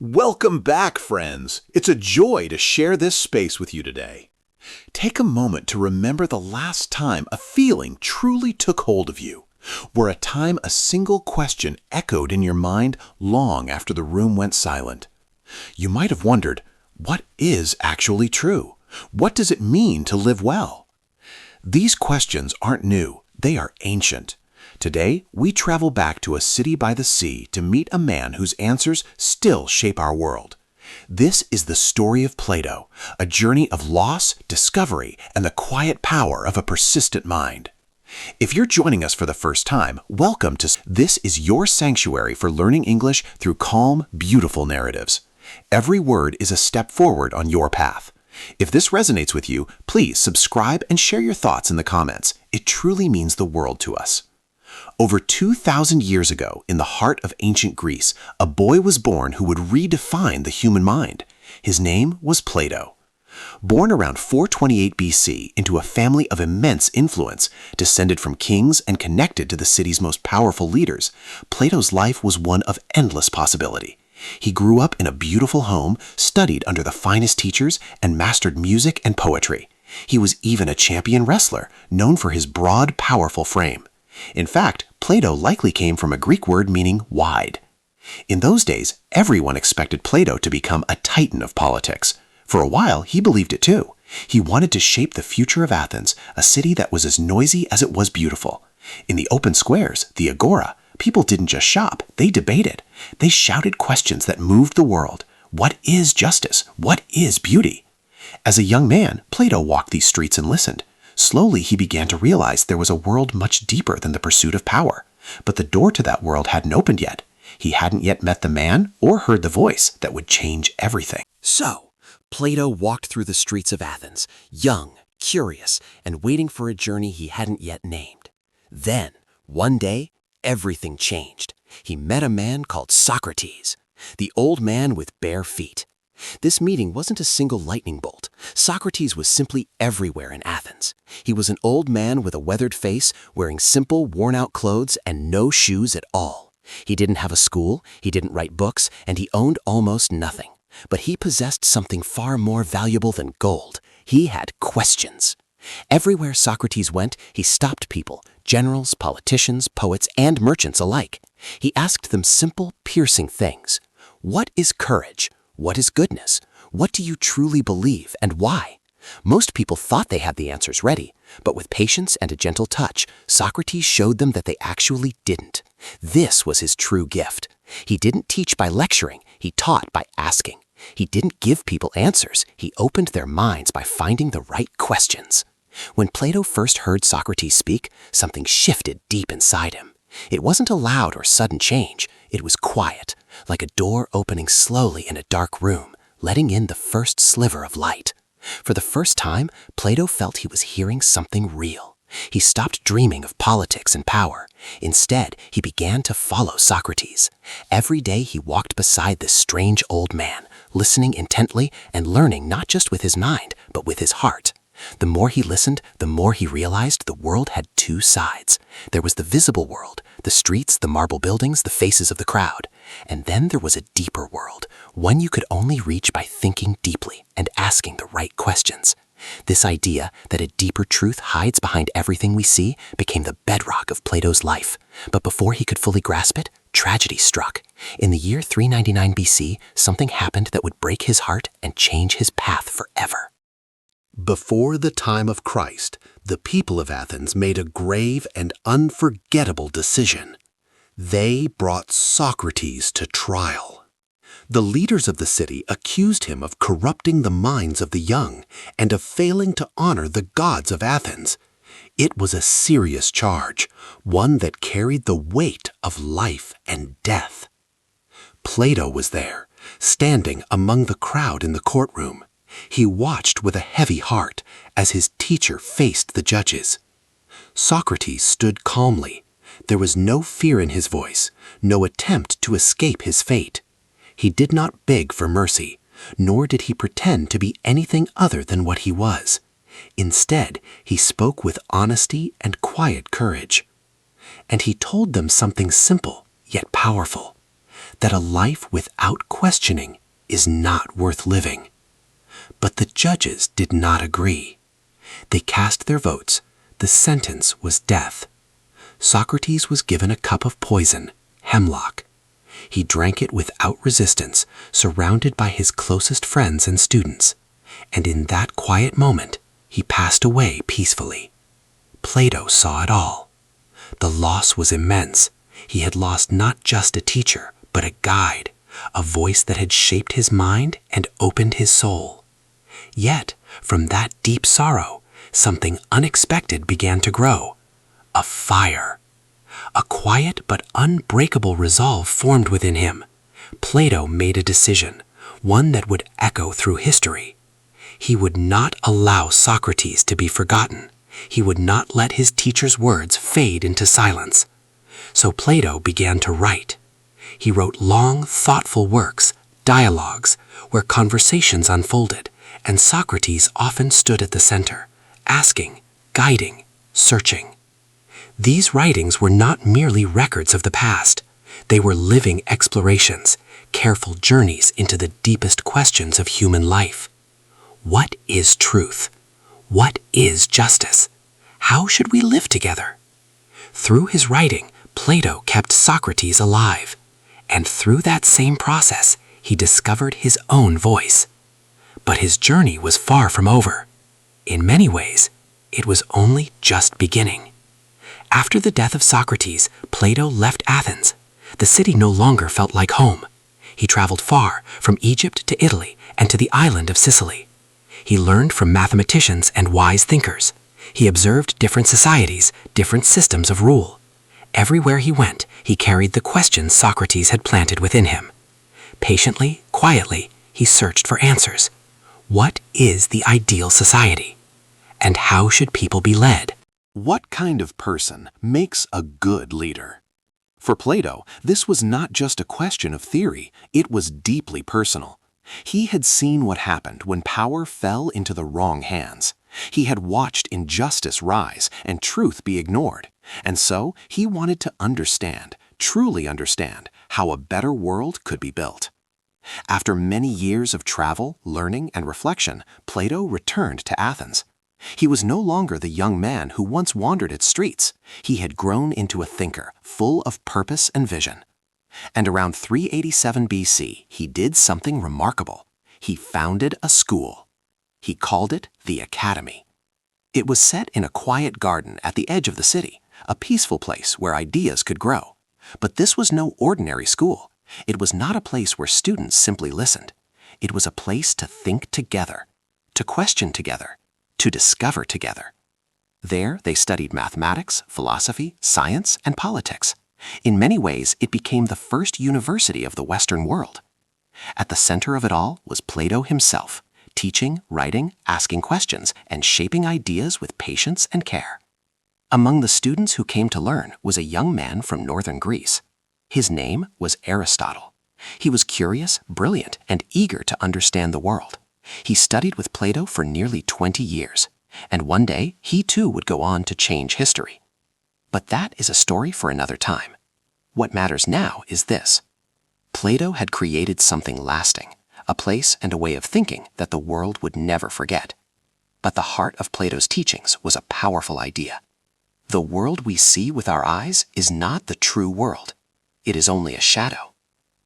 Welcome back, friends! It's a joy to share this space with you today. Take a moment to remember the last time a feeling truly took hold of you, where a time a single question echoed in your mind long after the room went silent. You might have wondered, what is actually true? What does it mean to live well? These questions aren't new, they are ancient. Today, we travel back to a city by the sea to meet a man whose answers still shape our world. This is the story of Plato, a journey of loss, discovery, and the quiet power of a persistent mind. If you're joining us for the first time, welcome to This is your sanctuary for learning English through calm, beautiful narratives. Every word is a step forward on your path. If this resonates with you, please subscribe and share your thoughts in the comments. It truly means the world to us. Over 2,000 years ago, in the heart of ancient Greece, a boy was born who would redefine the human mind. His name was Plato. Born around 428 BC into a family of immense influence, descended from kings and connected to the city's most powerful leaders, Plato's life was one of endless possibility. He grew up in a beautiful home, studied under the finest teachers, and mastered music and poetry. He was even a champion wrestler, known for his broad, powerful frame. In fact, Plato likely came from a Greek word meaning wide. In those days, everyone expected Plato to become a titan of politics. For a while, he believed it too. He wanted to shape the future of Athens, a city that was as noisy as it was beautiful. In the open squares, the agora, people didn't just shop, they debated. They shouted questions that moved the world. What is justice? What is beauty? As a young man, Plato walked these streets and listened. Slowly, he began to realize there was a world much deeper than the pursuit of power. But the door to that world hadn't opened yet. He hadn't yet met the man or heard the voice that would change everything. So, Plato walked through the streets of Athens, young, curious, and waiting for a journey he hadn't yet named. Then, one day, everything changed. He met a man called Socrates, the old man with bare feet. This meeting wasn't a single lightning bolt. Socrates was simply everywhere in Athens. He was an old man with a weathered face, wearing simple, worn-out clothes and no shoes at all. He didn't have a school, he didn't write books, and he owned almost nothing. But he possessed something far more valuable than gold. He had questions. Everywhere Socrates went, he stopped people, generals, politicians, poets, and merchants alike. He asked them simple, piercing things. What is courage? What is goodness? What do you truly believe and why? Most people thought they had the answers ready, but with patience and a gentle touch, Socrates showed them that they actually didn't. This was his true gift. He didn't teach by lecturing, he taught by asking. He didn't give people answers, he opened their minds by finding the right questions. When Plato first heard Socrates speak, something shifted deep inside him. It wasn't a loud or sudden change, it was quiet, like a door opening slowly in a dark room, letting in the first sliver of light. For the first time, Plato felt he was hearing something real. He stopped dreaming of politics and power. Instead, he began to follow Socrates. Every day he walked beside this strange old man, listening intently and learning not just with his mind, but with his heart. The more he listened, the more he realized the world had two sides. There was the visible world, the streets, the marble buildings, the faces of the crowd. And then there was a deeper world, one you could only reach by thinking deeply and asking the right questions. This idea that a deeper truth hides behind everything we see became the bedrock of Plato's life. But before he could fully grasp it, tragedy struck. In the year 399 BC, something happened that would break his heart and change his path forever. Before the time of Christ, the people of Athens made a grave and unforgettable decision. They brought Socrates to trial. The leaders of the city accused him of corrupting the minds of the young and of failing to honor the gods of Athens. It was a serious charge, one that carried the weight of life and death. Plato was there, standing among the crowd in the courtroom. He watched with a heavy heart as his teacher faced the judges. Socrates stood calmly. There was no fear in his voice, no attempt to escape his fate. He did not beg for mercy, nor did he pretend to be anything other than what he was. Instead, he spoke with honesty and quiet courage. And he told them something simple, yet powerful. that a life without questioning is not worth living. But the judges did not agree. They cast their votes. The sentence was death. Socrates was given a cup of poison, hemlock. He drank it without resistance, surrounded by his closest friends and students. And in that quiet moment, he passed away peacefully. Plato saw it all. The loss was immense. He had lost not just a teacher, but a guide, a voice that had shaped his mind and opened his soul. Yet, from that deep sorrow, something unexpected began to grow. A fire. A quiet but unbreakable resolve formed within him. Plato made a decision, one that would echo through history. He would not allow Socrates to be forgotten. He would not let his teacher's words fade into silence. So Plato began to write. He wrote long, thoughtful works, dialogues, where conversations unfolded, and Socrates often stood at the center, asking, guiding, searching. These writings were not merely records of the past. They were living explorations, careful journeys into the deepest questions of human life. What is truth? What is justice? How should we live together? Through his writing, Plato kept Socrates alive, and through that same process, he discovered his own voice. But his journey was far from over. In many ways, it was only just beginning. After the death of Socrates, Plato left Athens. The city no longer felt like home. He traveled far, from Egypt to Italy and to the island of Sicily. He learned from mathematicians and wise thinkers. He observed different societies, different systems of rule. Everywhere he went, he carried the questions Socrates had planted within him. Patiently, quietly, he searched for answers. What is the ideal society? And how should people be led? What kind of person makes a good leader? For Plato, this was not just a question of theory, it was deeply personal. He had seen what happened when power fell into the wrong hands. He had watched injustice rise and truth be ignored, and so he wanted to understand, truly understand, how a better world could be built. After many years of travel, learning, and reflection, Plato returned to Athens. He was no longer the young man who once wandered its streets. He had grown into a thinker, full of purpose and vision. And around 387 BC, he did something remarkable. He founded a school. He called it the Academy. It was set in a quiet garden at the edge of the city, a peaceful place where ideas could grow. But this was no ordinary school. It was not a place where students simply listened. It was a place to think together, to question together, to discover together. There they studied mathematics, philosophy, science, and politics. In many ways, it became the first university of the Western world. At the center of it all was Plato himself, teaching, writing, asking questions, and shaping ideas with patience and care. Among the students who came to learn was a young man from northern Greece. His name was Aristotle. He was curious, brilliant, and eager to understand the world. He studied with Plato for nearly 20 years, and one day he too would go on to change history. But that is a story for another time. What matters now is this. Plato had created something lasting, a place and a way of thinking that the world would never forget. But the heart of Plato's teachings was a powerful idea. The world we see with our eyes is not the true world. It is only a shadow.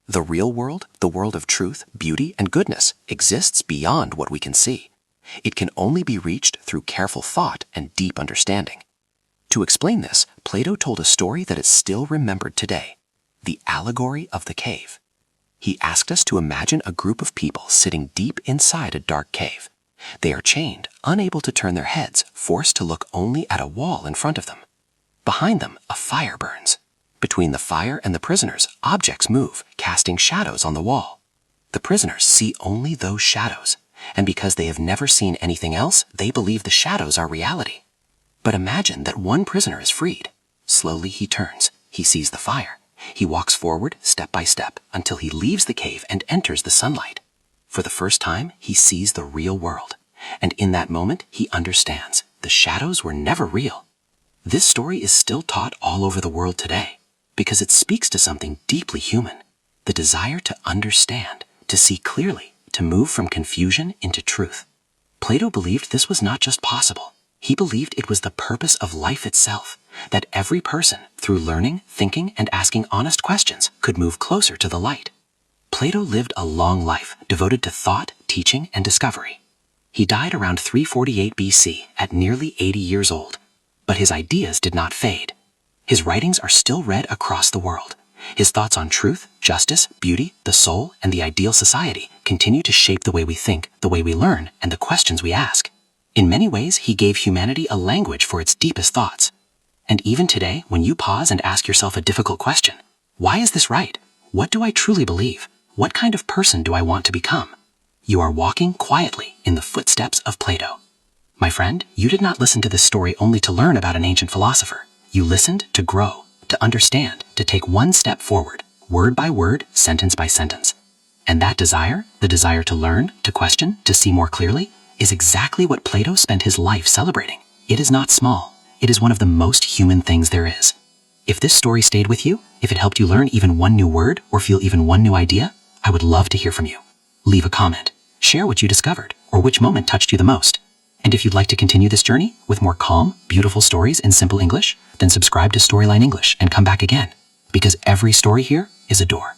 The real world, the world of truth, beauty, and goodness, exists beyond what we can see. It can only be reached through careful thought and deep understanding. To explain this, Plato told a story that is still remembered today, the allegory of the cave. He asked us to imagine a group of people sitting deep inside a dark cave. They are chained, unable to turn their heads, forced to look only at a wall in front of them. Behind them, a fire burns. Between the fire and the prisoners, objects move, casting shadows on the wall. The prisoners see only those shadows, and because they have never seen anything else, they believe the shadows are reality. But imagine that one prisoner is freed. Slowly he turns. He sees the fire. He walks forward, step by step, until he leaves the cave and enters the sunlight. For the first time, he sees the real world. And in that moment, he understands the shadows were never real. This story is still taught all over the world today, because it speaks to something deeply human, the the desire to understand, to see clearly, to move from confusion into truth. Plato believed this was not just possible. He believed it was the purpose of life itself, that every person, through learning, thinking, and asking honest questions, could move closer to the light. Plato lived a long life devoted to thought, teaching, and discovery. He died around 348 BC at nearly 80 years old, but his ideas did not fade. His writings are still read across the world. His thoughts on truth, justice, beauty, the soul, and the ideal society continue to shape the way we think, the way we learn, and the questions we ask. In many ways, he gave humanity a language for its deepest thoughts. And even today, when you pause and ask yourself a difficult question, why is this right? What do I truly believe? What kind of person do I want to become? You are walking quietly in the footsteps of Plato. My friend, you did not listen to this story only to learn about an ancient philosopher. You listened to grow, to understand, to take one step forward, word by word, sentence by sentence. And that desire, the desire to learn, to question, to see more clearly, is exactly what Plato spent his life celebrating. It is not small. It is one of the most human things there is. If this story stayed with you, if it helped you learn even one new word or feel even one new idea, I would love to hear from you. Leave a comment. Share what you discovered or which moment touched you the most. And if you'd like to continue this journey with more calm, beautiful stories in simple English, then subscribe to Storyline English and come back again, because every story here is a door.